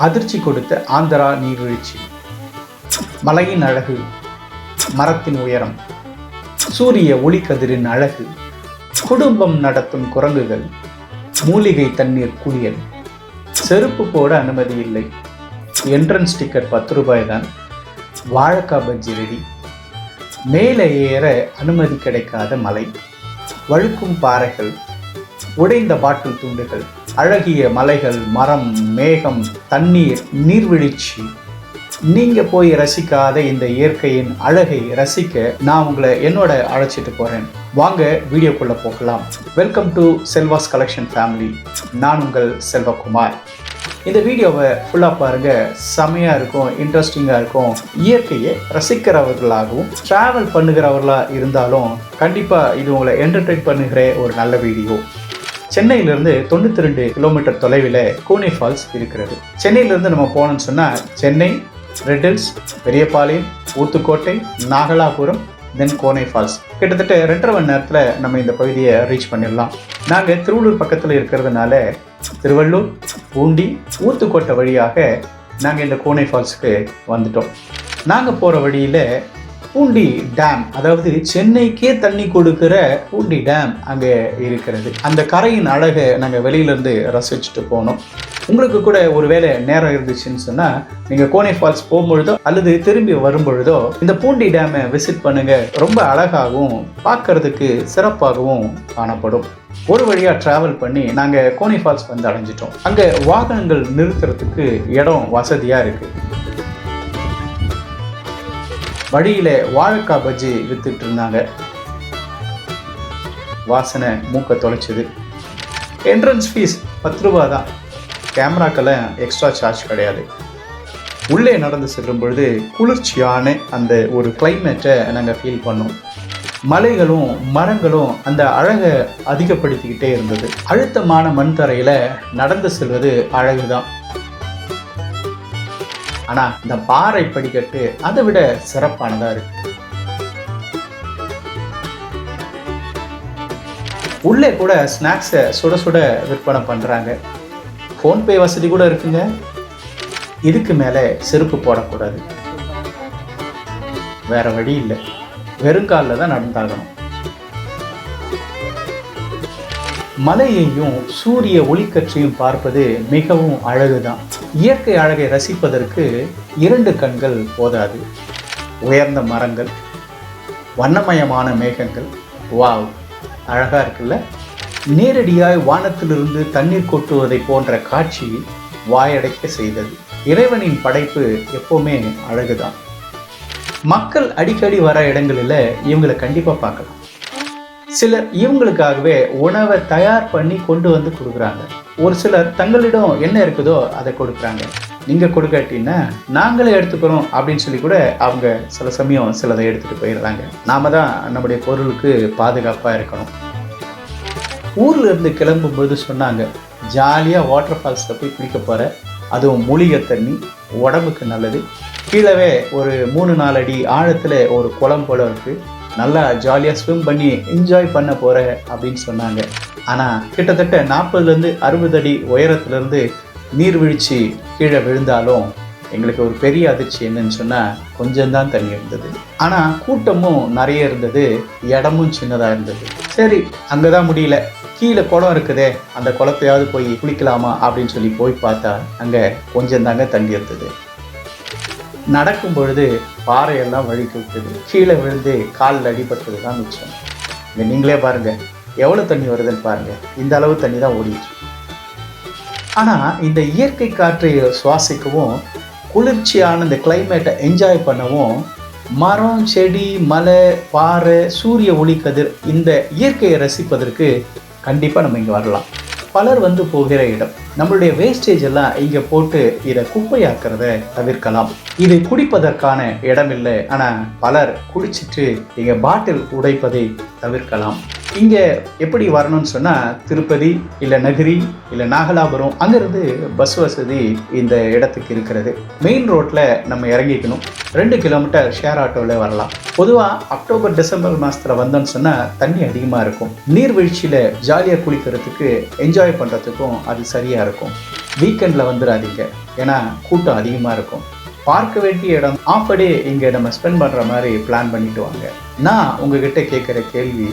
அதிர்ச்சி கொடுத்த ஆந்திரா நீர்வீழ்ச்சி, மலையின் அழகு, மரத்தின் உயரம், சூரிய ஒளிக்கதிரின் அழகு, குடும்பம் நடத்தும் குரங்குகள், மூலிகை தண்ணீர் குளியல், செருப்பு போட அனுமதி இல்லை, என்ட்ரன்ஸ் டிக்கெட் 10 ரூபாய் தான், வாழைக்காய் பஜ்ஜி ரெடி, மேலே ஏற அனுமதி கிடைக்காத மலை, வழுக்கும் பாறைகள், உடைந்த பாட்டில் துண்டுகள், அழகிய மலைகள், மரம், மேகம், தண்ணீர், நீர்வீழ்ச்சி. நீங்க போய் ரசிக்காத இந்த இயற்கையின் அழகை ரசிக்க நான் உங்களை என்னோட அழைச்சிட்டு போறேன். வாங்க வீடியோக்குள்ள போகலாம். Welcome to Selva's collection family. நான் உங்கள் செல்வகுமார். இந்த வீடியோவை ஃபுல்லாக பாருங்க, செமையாக இருக்கும், இன்ட்ரெஸ்டிங்காக இருக்கும். இயற்கையை ரசிக்கிறவர்களாகவும் ட்ராவல் பண்ணுகிறவர்களாக இருந்தாலும் கண்டிப்பாக இது உங்களை என்டர்டெயின் பண்ணுகிற ஒரு நல்ல வீடியோ. சென்னையிலிருந்து 92 கிலோமீட்டர் தொலைவில் கோனை ஃபால்ஸ் இருக்கிறது. சென்னையிலிருந்து நம்ம போனோம்னு சொன்னால் சென்னை, ரெட் ஹில்ஸ், பெரியபாளையம், ஊத்துக்கோட்டை, நாகலாபுரம், தென் கோனை ஃபால்ஸ். கிட்டத்தட்ட 2.5 மணி நேரத்தில் நம்ம இந்த பகுதியை ரீச் பண்ணிடலாம். நாங்கள் திருவள்ளூர் பக்கத்தில் இருக்கிறதுனால திருவள்ளூர், பூண்டி, ஊத்துக்கோட்டை வழியாக நாங்கள் இந்த கோனை ஃபால்ஸுக்கு வந்துட்டோம். நாங்கள் போகிற வழியில் பூண்டி டேம், அதாவது சென்னைக்கே தண்ணி கொடுக்குற பூண்டி டேம் அங்கே இருக்கிறது. அந்த கரையின் அழகை நாங்கள் வெளியிலேருந்து ரசிச்சுட்டு போனோம். உங்களுக்கு கூட ஒரு வேளை நேரம் இருந்துச்சுன்னு சொன்னால் நீங்கள் கோனை ஃபால்ஸ் போகும்பொழுதோ அல்லது திரும்பி வரும்பொழுதோ இந்த பூண்டி டேமை விசிட் பண்ணுங்க. ரொம்ப அழகாகவும் பார்க்கறதுக்கு சிறப்பாகவும் காணப்படும். ஒரு வழியாக ட்ராவல் பண்ணி நாங்கள் கோனை ஃபால்ஸ் வந்து அடைஞ்சிட்டோம். அங்கே வாகனங்கள் நிறுத்துறதுக்கு இடம் வசதியாக இருக்குது. வழியில் வாழைக்காய் பஜ்ஜி வித்துட்டு இருந்தாங்க. வாசனை மூக்க தொலைச்சது. என்ட்ரன்ஸ் ஃபீஸ் 10 ரூபா தான். கேமராக்கெல்லாம் எக்ஸ்ட்ரா சார்ஜ் கிடையாது. உள்ளே நடந்து செல்லும் பொழுது குளிர்ச்சியான அந்த ஒரு கிளைமேட்டை நாங்கள் ஃபீல் பண்ணோம். மலைகளும் மரங்களும் அந்த அழகை அதிகப்படுத்திக்கிட்டே இருந்தது. அழுத்தமான மண் தரையில் நடந்து செல்வது அழகுதான். ஆனால் இந்த பாறை படிக்கட்டு அதை விட சிறப்பானதாக இருக்கு. உள்ளே கூட ஸ்நாக்ஸை சுட சுட விற்பனை பண்ணுறாங்க. ஃபோன்பே வசதி கூட இருக்குங்க. இதுக்கு மேலே செருப்பு போடக்கூடாது, வேற வழி இல்லை, வெறுங்காலில் தான் நடந்தாகணும். மலையையும் சூரிய ஒளிக்கற்றையும் பார்ப்பது மிகவும் அழகுதான். இயற்கை அழகை ரசிப்பதற்கு 2 கண்கள் போதாது. உயர்ந்த மரங்கள், வண்ணமயமான மேகங்கள், வாவ், அழகா இருக்குல்ல. நேரடியாய் வானத்திலிருந்து தண்ணீர் கொட்டுவதை போன்ற காட்சி வாயடைக்க செய்தது. இறைவனின் படைப்பு எப்பவுமே அழகுதான். மக்கள் அடிக்கடி வர இடங்களில் இவங்களை கண்டிப்பாக பார்க்கலாம். சிலர் இவங்களுக்காகவே உணவை தயார் பண்ணி கொண்டு வந்து கொடுக்குறாங்க. ஒரு சிலர் தங்களிடம் என்ன இருக்குதோ அதை கொடுக்குறாங்க. நீங்கள் கொடுக்காட்டின்னா நாங்களே எடுத்துக்கிறோம் அப்படின்னு சொல்லி கூட அவங்க சில சமயம் சிலதை எடுத்துகிட்டு போயிடுறாங்க. நாம தான் நம்முடைய பொருளுக்கு பாதுகாப்பாக இருக்கணும். ஊரில் இருந்து கிளம்பும்போது சொன்னாங்க, ஜாலியாக WaterFallஸில் போய் குளிக்க போகிற, அதுவும் மூலிகை தண்ணி உடம்புக்கு நல்லது. கீழவே ஒரு 3-4 அடி ஆழத்தில் ஒரு குளம் போல இருக்குது, நல்லா ஜாலியாக ஸ்விம் பண்ணி என்ஜாய் பண்ண போகிற அப்படின்னு சொன்னாங்க. ஆனால் கிட்டத்தட்ட 40லேருந்து 60 அடி உயரத்துலேருந்து நீர்வீழ்ச்சி கீழே விழுந்தாலும் எங்களுக்கு ஒரு பெரிய அதிர்ச்சி என்னன்னு சொன்னால் கொஞ்சம்தான் தண்ணி இருந்தது. ஆனால் கூட்டமும் நிறைய இருந்தது, இடமும் சின்னதாக இருந்தது. சரி, அங்கே தான் முடியல, கீழே குளம் இருக்குதே, அந்த குளத்தையாவது போய் குளிக்கலாமா அப்படின்னு சொல்லி போய் பார்த்தா அங்கே கொஞ்சம் தாங்க தண்ணி இருந்தது. நடக்கும் பொழுது பாறையெல்லாம் வழுக்கி விட்டது. கீழே விழுந்து காலில் அடிபட்டது தான் மிச்சம். இங்கே நீங்களே பாருங்கள் எவ்வளோ தண்ணி வருதுன்னு பாருங்கள். இந்த அளவு தண்ணி தான் ஓடிச்சு. ஆனால் இந்த இயற்கை காற்றை சுவாசிக்கவும் குளிர்ச்சியான இந்த கிளைமேட்டை என்ஜாய் பண்ணவும் மரம், செடி, மலை, பாறை, சூரிய ஒளிக்கதிர், இந்த இயற்கையை ரசிப்பதற்கு கண்டிப்பாக நம்ம இங்கே வரலாம். பலர் வந்து போகிற இடம். நம்மளுடைய வேஸ்டேஜ் எல்லாம் இங்கே போட்டு இதை குப்பையாக்கிறத தவிர்க்கலாம். இது குடிப்பதற்கான இடம் இல்லை, ஆனால் பலர் குடிச்சிட்டு இங்கே பாட்டில் உடைப்பதை தவிர்க்கலாம். இங்கே எப்படி வரணும்னு சொன்னால் திருப்பதி இல்லை நகரி இல்லை நாகலாபுரம் அங்கேருந்து பஸ் வசதி இந்த இடத்துக்கு இருக்கிறது. மெயின் ரோட்டில் நம்ம இறங்கிக்கணும். 2 கிலோமீட்டர் ஷேர் ஆட்டோவில் வரலாம். பொதுவாக அக்டோபர் டிசம்பர் மாதத்தில் வந்தோன்னு சொன்னால் தண்ணி அதிகமாக இருக்கும். நீர்வீழ்ச்சியில் ஜாலியாக குளிக்கிறதுக்கு என்ஜாய் பண்ணுறதுக்கும் அது சரியாக இருக்கும். வீக்கெண்டில் வந்துடாதீங்க, ஏன்னா கூட்டம் அதிகமாக இருக்கும். பார்க்க வேண்டிய இடம் ஆஃப் டே இங்கே நம்ம ஸ்பெண்ட் பண்ணுற மாதிரி பிளான் பண்ணிட்டு வாங்க. நான் உங்ககிட்ட கேட்குற கேள்வி,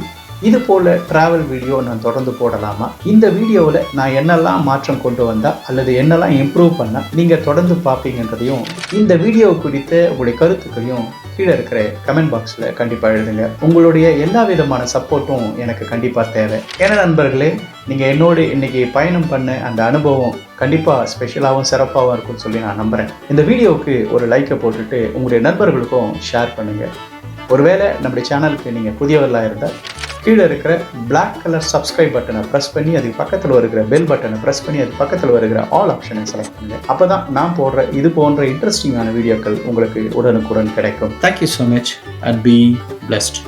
இது போல் ட்ராவல் வீடியோ நான் தொடர்ந்து போடலாமா? இந்த வீடியோவில் நான் என்னெல்லாம் மாற்றம் கொண்டு வந்தால் அல்லது என்னெல்லாம் இம்ப்ரூவ் பண்ணால் நீங்கள் தொடர்ந்து பார்ப்பீங்கன்றதையும் இந்த வீடியோ குறித்த உங்களுடைய கருத்துக்களையும் கீழே இருக்கிற கமெண்ட் பாக்ஸில் கண்டிப்பாக எழுதுங்க. உங்களுடைய எல்லா விதமான சப்போர்ட்டும் எனக்கு கண்டிப்பாக தேவை. ஏன்னா நண்பர்களே, நீங்கள் என்னோடு இன்றைக்கி பயணம் பண்ண அந்த அனுபவம் கண்டிப்பாக ஸ்பெஷலாகவும் சிறப்பாகவும் இருக்கும்னு சொல்லி நான் நம்புகிறேன். இந்த வீடியோவுக்கு ஒரு லைக்கை போட்டுட்டு உங்களுடைய நண்பர்களுக்கும் ஷேர் பண்ணுங்கள். ஒருவேளை நம்முடைய சேனலுக்கு நீங்கள் புதியவர்களாக இருந்தால் கீழே இருக்கிற பிளாக் கலர் சப்ஸ்கிரைப் பட்டனை ப்ரெஸ் பண்ணி அதுக்கு பக்கத்தில் வருகிற பெல் பட்டனை ப்ரெஸ் பண்ணி அது பக்கத்தில் வருகிற ஆல் ஆப்ஷனை செலக்ட் பண்ணுங்கள். அப்போ தான் நான் போடுற இது போன்ற இன்ட்ரெஸ்டிங்கான வீடியோக்கள் உங்களுக்கு உடனுக்குடன் கிடைக்கும். Thank you so much and B blessed.